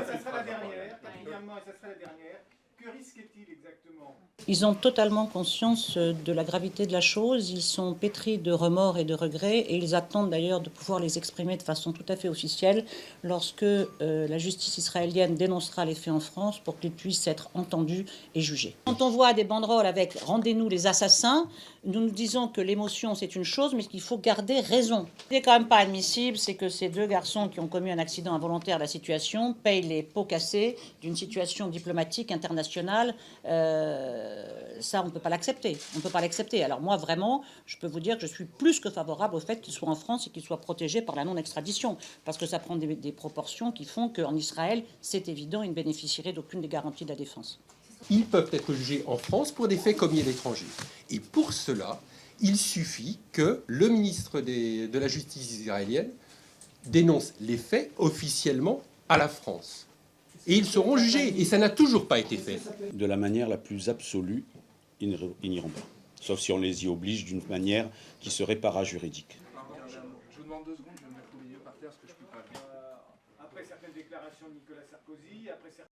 ça sera la dernière. Quatrièmement, et ça sera la dernière. Que risque-t-il exactement? Ils ont totalement conscience de la gravité de la chose, ils sont pétris de remords et de regrets, et ils attendent d'ailleurs de pouvoir les exprimer de façon tout à fait officielle lorsque la justice israélienne dénoncera les faits en France pour qu'ils puissent être entendus et jugés. Quand on voit des banderoles avec « Rendez-nous les assassins », nous nous disons que l'émotion c'est une chose, mais qu'il faut garder raison. Ce qui n'est quand même pas admissible, c'est que ces deux garçons qui ont commis un accident involontaire de la situation payent les pots cassés d'une situation diplomatique internationale. Ça, on ne peut pas l'accepter. On ne peut pas l'accepter. Alors moi, vraiment, je peux vous dire que je suis plus que favorable au fait qu'ils soient en France et qu'ils soient protégés par la non-extradition, parce que ça prend des proportions qui font qu'en Israël, c'est évident, ils ne bénéficieraient d'aucune des garanties de la défense. Ils peuvent être jugés en France pour des faits commis à l'étranger. Et pour cela, il suffit que le ministre de la Justice israélienne dénonce les faits officiellement à la France. Et ils seront jugés. Et ça n'a toujours pas été fait. De la manière la plus absolue, ils n'iront pas. Sauf si on les y oblige d'une manière qui serait parajuridique. Je vous demande 2 secondes, je vais me mettre au milieu par terre parce que je ne peux pas. Après certaines déclarations de Nicolas Sarkozy, après certaines